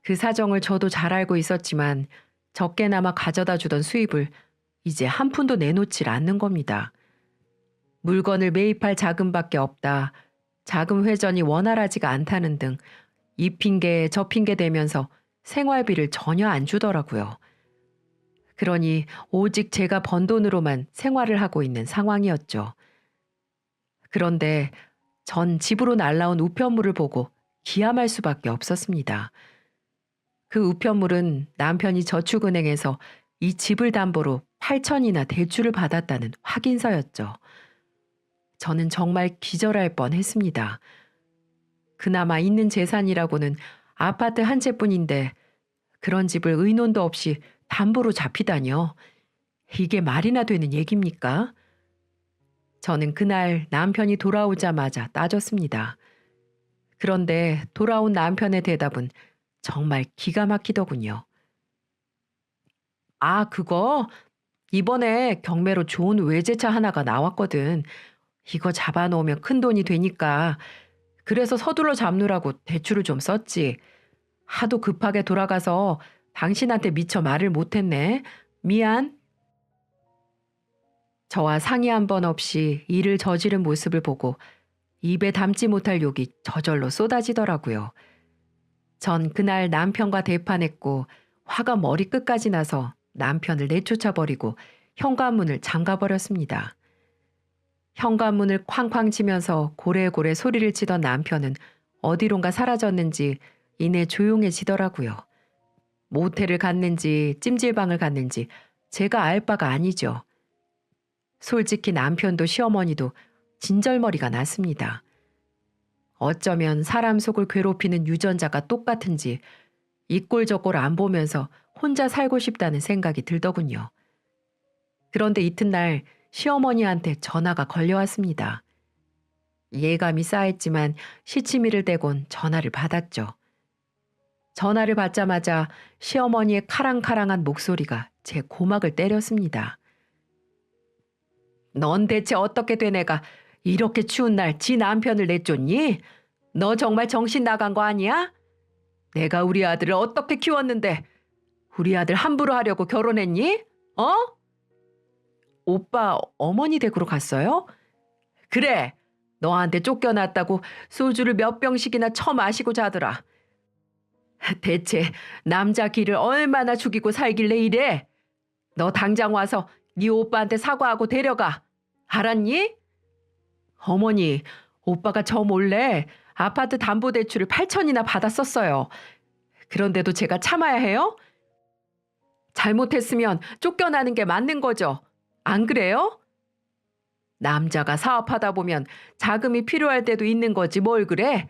그 사정을 저도 잘 알고 있었지만 적게나마 가져다 주던 수입을 이제 한 푼도 내놓질 않는 겁니다. 물건을 매입할 자금밖에 없다. 자금 회전이 원활하지가 않다는 등 이 핑계 저 핑계 대면서 생활비를 전혀 안 주더라고요. 그러니 오직 제가 번 돈으로만 생활을 하고 있는 상황이었죠. 그런데 전 집으로 날라온 우편물을 보고 기함할 수밖에 없었습니다. 그 우편물은 남편이 저축은행에서 이 집을 담보로 8천이나 대출을 받았다는 확인서였죠. 저는 정말 기절할 뻔했습니다. 그나마 있는 재산이라고는 아파트 한 채뿐인데 그런 집을 의논도 없이 담보로 잡히다니요. 이게 말이나 되는 얘기입니까? 저는 그날 남편이 돌아오자마자 따졌습니다. 그런데 돌아온 남편의 대답은 정말 기가 막히더군요. 아, 그거 이번에 경매로 좋은 외제차 하나가 나왔거든. 이거 잡아놓으면 큰 돈이 되니까. 그래서 서둘러 잡느라고 대출을 좀 썼지. 하도 급하게 돌아가서 당신한테 미처 말을 못했네. 미안. 저와 상의 한 번 없이 일을 저지른 모습을 보고 입에 담지 못할 욕이 저절로 쏟아지더라고요. 전 그날 남편과 대판했고 화가 머리끝까지 나서 남편을 내쫓아버리고 현관문을 잠가버렸습니다. 현관문을 쾅쾅 치면서 고래고래 소리를 치던 남편은 어디론가 사라졌는지 이내 조용해지더라고요. 모텔을 갔는지 찜질방을 갔는지 제가 알 바가 아니죠. 솔직히 남편도 시어머니도 진절머리가 났습니다. 어쩌면 사람 속을 괴롭히는 유전자가 똑같은지 이 꼴 저 꼴 안 보면서 혼자 살고 싶다는 생각이 들더군요. 그런데 이튿날 시어머니한테 전화가 걸려왔습니다. 예감이 쌓였지만 시치미를 대곤 전화를 받았죠. 전화를 받자마자 시어머니의 카랑카랑한 목소리가 제 고막을 때렸습니다. 넌 대체 어떻게 된 애가 이렇게 추운 날 지 남편을 내쫓니? 너 정말 정신 나간 거 아니야? 내가 우리 아들을 어떻게 키웠는데 우리 아들 함부로 하려고 결혼했니? 어? 오빠 어머니 댁으로 갔어요? 그래. 너한테 쫓겨났다고 소주를 몇 병씩이나 처마시고 자더라. 대체 남자 기를 얼마나 죽이고 살길래 이래? 너 당장 와서 네 오빠한테 사과하고 데려가. 알았니? 어머니, 오빠가 저 몰래 아파트 담보대출을 8천이나 받았었어요. 그런데도 제가 참아야 해요? 잘못했으면 쫓겨나는 게 맞는 거죠. 안 그래요? 남자가 사업하다 보면 자금이 필요할 때도 있는 거지 뭘 그래?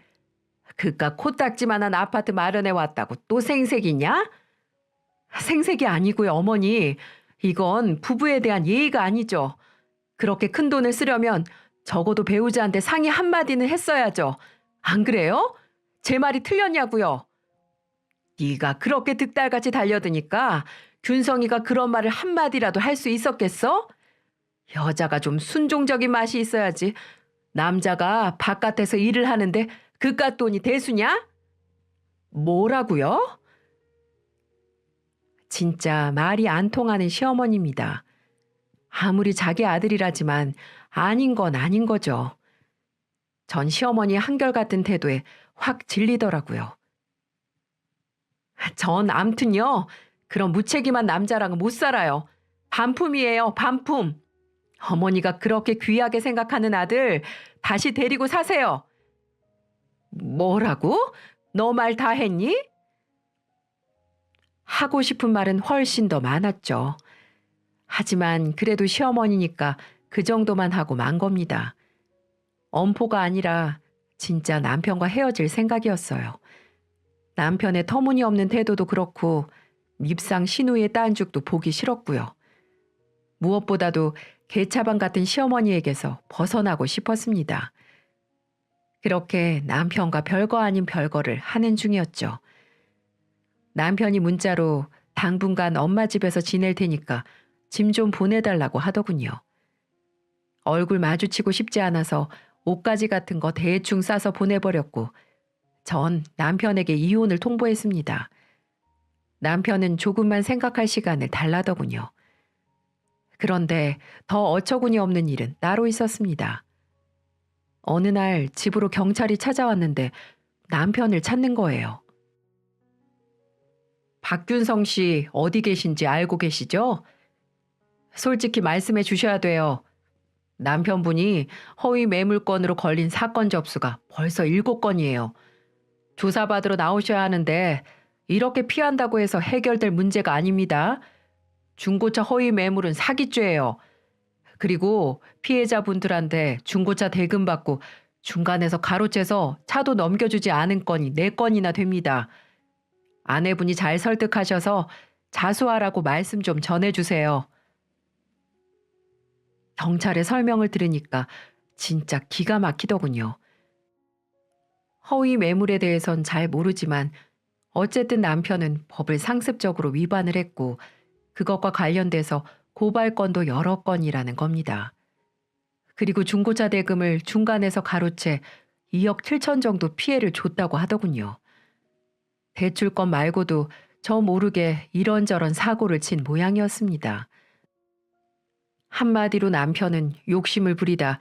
그깟 코딱지만한 아파트 마련해 왔다고 또 생색이냐? 생색이 아니고요, 어머니. 이건 부부에 대한 예의가 아니죠. 그렇게 큰 돈을 쓰려면 적어도 배우자한테 상의 한마디는 했어야죠. 안 그래요? 제 말이 틀렸냐고요? 네가 그렇게 득달같이 달려드니까 균성이가 그런 말을 한마디라도 할 수 있었겠어? 여자가 좀 순종적인 맛이 있어야지. 남자가 바깥에서 일을 하는데 그깟 돈이 대수냐? 뭐라고요? 진짜 말이 안 통하는 시어머니입니다. 아무리 자기 아들이라지만 아닌 건 아닌 거죠. 전 시어머니의 한결같은 태도에 확 질리더라고요. 전 암튼요. 그런 무책임한 남자랑은 못 살아요. 반품이에요, 반품. 어머니가 그렇게 귀하게 생각하는 아들 다시 데리고 사세요. 뭐라고? 너 말 다 했니? 하고 싶은 말은 훨씬 더 많았죠. 하지만 그래도 시어머니니까 그 정도만 하고 만 겁니다. 엄포가 아니라 진짜 남편과 헤어질 생각이었어요. 남편의 터무니없는 태도도 그렇고 밉상 신우의 딴죽도 보기 싫었고요. 무엇보다도 개차반 같은 시어머니에게서 벗어나고 싶었습니다. 그렇게 남편과 별거 아닌 별거를 하는 중이었죠. 남편이 문자로 당분간 엄마 집에서 지낼 테니까 짐 좀 보내달라고 하더군요. 얼굴 마주치고 싶지 않아서 옷가지 같은 거 대충 싸서 보내버렸고 전 남편에게 이혼을 통보했습니다. 남편은 조금만 생각할 시간을 달라더군요. 그런데 더 어처구니 없는 일은 따로 있었습니다. 어느 날 집으로 경찰이 찾아왔는데 남편을 찾는 거예요. 박균성 씨 어디 계신지 알고 계시죠? 솔직히 말씀해 주셔야 돼요. 남편분이 허위 매물건으로 걸린 사건 접수가 벌써 7건이에요. 조사받으러 나오셔야 하는데 이렇게 피한다고 해서 해결될 문제가 아닙니다. 중고차 허위 매물은 사기죄예요. 그리고 피해자분들한테 중고차 대금 받고 중간에서 가로채서 차도 넘겨주지 않은 건이 4건이나 됩니다. 아내분이 잘 설득하셔서 자수하라고 말씀 좀 전해주세요. 경찰의 설명을 들으니까 진짜 기가 막히더군요. 허위 매물에 대해선 잘 모르지만 어쨌든 남편은 법을 상습적으로 위반을 했고 그것과 관련돼서 고발건도 여러 건이라는 겁니다. 그리고 중고차 대금을 중간에서 가로채 2억 7천 정도 피해를 줬다고 하더군요. 대출건 말고도 저 모르게 이런저런 사고를 친 모양이었습니다. 한마디로 남편은 욕심을 부리다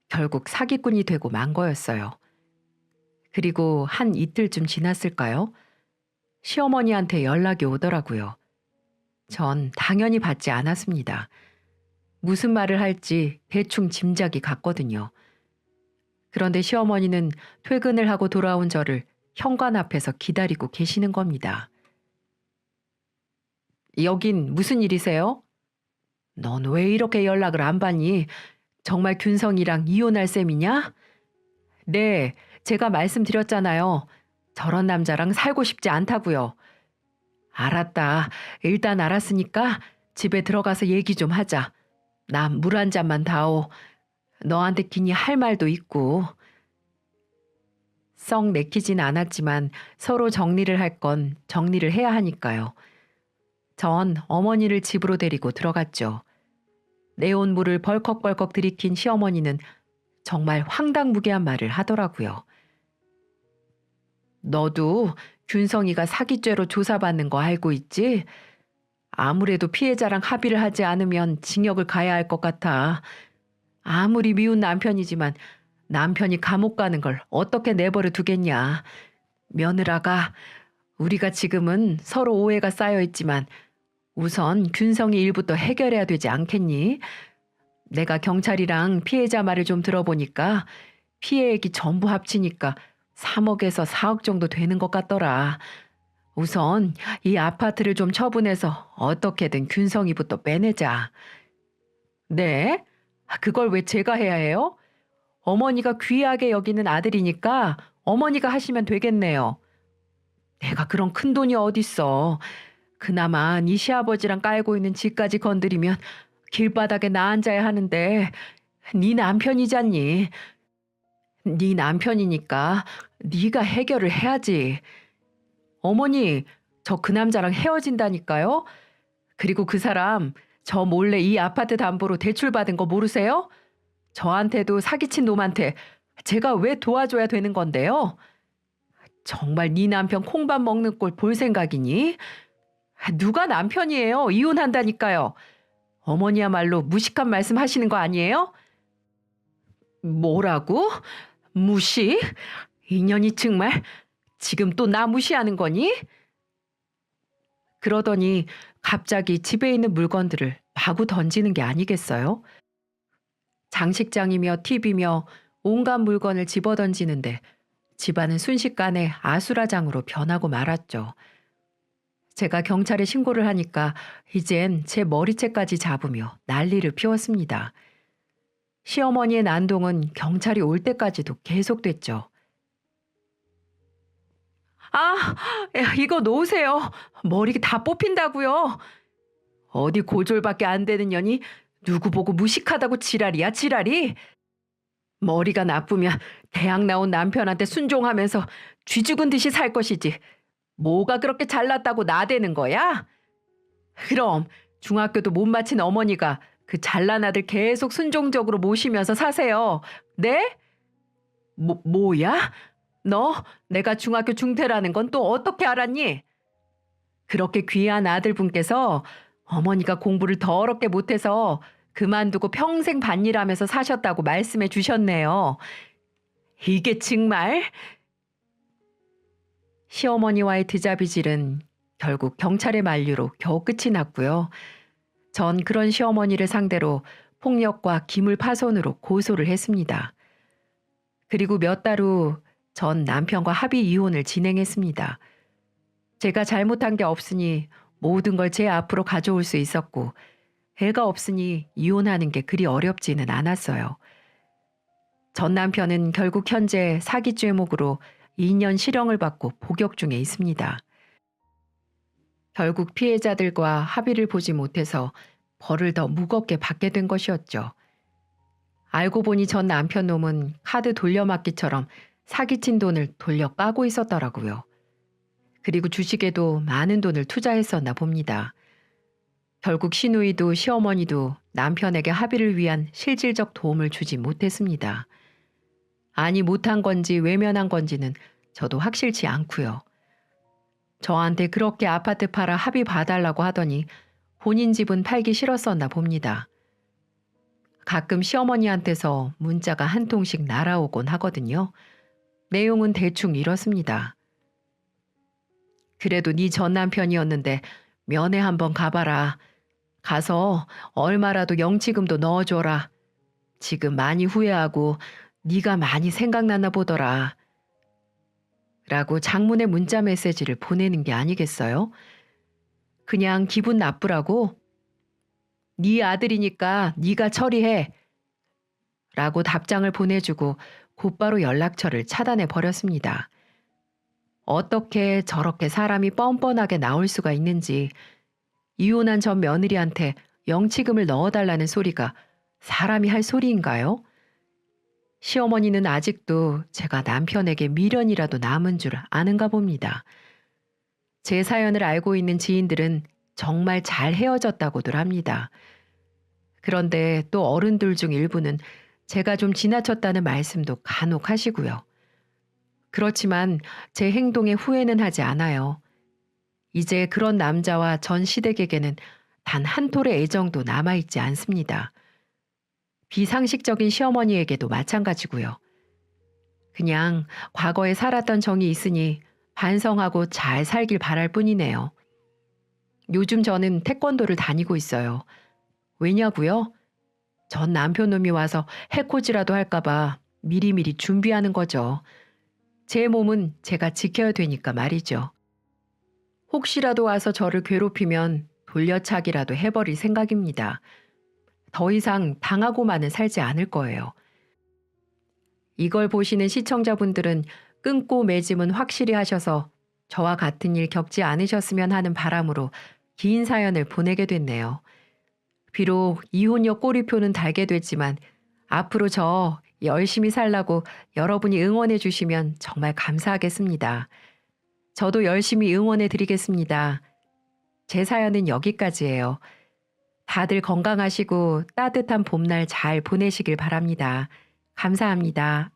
결국 사기꾼이 되고 만 거였어요. 그리고 한 이틀쯤 지났을까요? 시어머니한테 연락이 오더라고요. 전 당연히 받지 않았습니다. 무슨 말을 할지 대충 짐작이 갔거든요. 그런데 시어머니는 퇴근을 하고 돌아온 저를 현관 앞에서 기다리고 계시는 겁니다. 여긴 무슨 일이세요? 넌 왜 이렇게 연락을 안 받니? 정말 균성이랑 이혼할 셈이냐? 네, 제가 말씀드렸잖아요. 저런 남자랑 살고 싶지 않다고요. 알았다. 일단 알았으니까 집에 들어가서 얘기 좀 하자. 난 물 한 잔만 다오. 너한테 기니 할 말도 있고. 썩 내키진 않았지만 서로 정리를 할 건 정리를 해야 하니까요. 전 어머니를 집으로 데리고 들어갔죠. 내온 물을 벌컥벌컥 들이킨 시어머니는 정말 황당무계한 말을 하더라고요. 너도 균성이가 사기죄로 조사받는 거 알고 있지? 아무래도 피해자랑 합의를 하지 않으면 징역을 가야 할 것 같아. 아무리 미운 남편이지만 남편이 감옥 가는 걸 어떻게 내버려 두겠냐. 며느라가 우리가 지금은 서로 오해가 쌓여 있지만 우선 균성이 일부터 해결해야 되지 않겠니? 내가 경찰이랑 피해자 말을 좀 들어보니까 피해액이 전부 합치니까 3억에서 4억 정도 되는 것 같더라. 우선 이 아파트를 좀 처분해서 어떻게든 균성이부터 빼내자. 네? 그걸 왜 제가 해야 해요? 어머니가 귀하게 여기는 아들이니까 어머니가 하시면 되겠네요. 내가 그런 큰 돈이 어딨어. 그나마 네 시아버지랑 깔고 있는 집까지 건드리면 길바닥에 나 앉아야 하는데 네 남편이잖니. 네 남편이니까 네가 해결을 해야지. 어머니, 저 그 남자랑 헤어진다니까요? 그리고 그 사람 저 몰래 이 아파트 담보로 대출받은 거 모르세요? 저한테도 사기친 놈한테 제가 왜 도와줘야 되는 건데요? 정말 네 남편 콩밥 먹는 꼴 볼 생각이니? 누가 남편이에요? 이혼한다니까요. 어머니야말로 무식한 말씀 하시는 거 아니에요? 뭐라고? 무시? 인연이 정말 지금 또 나 무시하는 거니? 그러더니 갑자기 집에 있는 물건들을 마구 던지는 게 아니겠어요? 장식장이며 TV며 온갖 물건을 집어 던지는데 집안은 순식간에 아수라장으로 변하고 말았죠. 제가 경찰에 신고를 하니까 이젠 제 머리채까지 잡으며 난리를 피웠습니다. 시어머니의 난동은 경찰이 올 때까지도 계속됐죠. 아, 야, 이거 놓으세요. 머리 다 뽑힌다고요. 어디 고졸밖에 안 되는 년이 누구 보고 무식하다고 지랄이야, 지랄이? 머리가 나쁘면 대학 나온 남편한테 순종하면서 쥐 죽은 듯이 살 것이지. 뭐가 그렇게 잘났다고 나대는 거야? 그럼 중학교도 못 마친 어머니가 그 잘난 아들 계속 순종적으로 모시면서 사세요. 네? 뭐야? 너 내가 중학교 중퇴라는 건 또 어떻게 알았니? 그렇게 귀한 아들분께서 어머니가 공부를 더럽게 못해서 그만두고 평생 밭일하면서 사셨다고 말씀해 주셨네요. 이게 정말? 시어머니와의 드자비질은 결국 경찰의 만류로 겨우 끝이 났고요. 전 그런 시어머니를 상대로 폭력과 기물파손으로 고소를 했습니다. 그리고 몇 달 후 전 남편과 합의 이혼을 진행했습니다. 제가 잘못한 게 없으니 모든 걸 제 앞으로 가져올 수 있었고, 애가 없으니 이혼하는 게 그리 어렵지는 않았어요. 전 남편은 결국 현재 사기 죄목으로 2년 실형을 받고 복역 중에 있습니다. 결국 피해자들과 합의를 보지 못해서 벌을 더 무겁게 받게 된 것이었죠. 알고 보니 전 남편 놈은 카드 돌려막기처럼 사기친 돈을 돌려 까고 있었더라고요. 그리고 주식에도 많은 돈을 투자했었나 봅니다. 결국 시누이도 시어머니도 남편에게 합의를 위한 실질적 도움을 주지 못했습니다. 아니 못한 건지 외면한 건지는 저도 확실치 않고요. 저한테 그렇게 아파트 팔아 합의 봐달라고 하더니 본인 집은 팔기 싫었었나 봅니다. 가끔 시어머니한테서 문자가 한 통씩 날아오곤 하거든요. 내용은 대충 이렇습니다. 그래도 네 전 남편이었는데 면회 한번 가봐라. 가서 얼마라도 영치금도 넣어줘라. 지금 많이 후회하고 네가 많이 생각나나 보더라. 라고 장문의 문자 메시지를 보내는 게 아니겠어요? 그냥 기분 나쁘라고? 네 아들이니까 네가 처리해. 라고 답장을 보내주고 곧바로 연락처를 차단해 버렸습니다. 어떻게 저렇게 사람이 뻔뻔하게 나올 수가 있는지, 이혼한 전 며느리한테 영치금을 넣어달라는 소리가 사람이 할 소리인가요? 시어머니는 아직도 제가 남편에게 미련이라도 남은 줄 아는가 봅니다. 제 사연을 알고 있는 지인들은 정말 잘 헤어졌다고들 합니다. 그런데 또 어른들 중 일부는 제가 좀 지나쳤다는 말씀도 간혹 하시고요. 그렇지만 제 행동에 후회는 하지 않아요. 이제 그런 남자와 전 시댁에게는 단 한 톨의 애정도 남아있지 않습니다. 비상식적인 시어머니에게도 마찬가지고요. 그냥 과거에 살았던 정이 있으니 반성하고 잘 살길 바랄 뿐이네요. 요즘 저는 태권도를 다니고 있어요. 왜냐고요? 전 남편 놈이 와서 해코지라도 할까봐 미리미리 준비하는 거죠. 제 몸은 제가 지켜야 되니까 말이죠. 혹시라도 와서 저를 괴롭히면 돌려차기라도 해버릴 생각입니다. 더 이상 당하고만은 살지 않을 거예요. 이걸 보시는 시청자분들은 끊고 맺음은 확실히 하셔서 저와 같은 일 겪지 않으셨으면 하는 바람으로 긴 사연을 보내게 됐네요. 비록 이혼녀 꼬리표는 달게 됐지만 앞으로 저 열심히 살라고 여러분이 응원해 주시면 정말 감사하겠습니다. 저도 열심히 응원해 드리겠습니다. 제 사연은 여기까지예요. 다들 건강하시고 따뜻한 봄날 잘 보내시길 바랍니다. 감사합니다.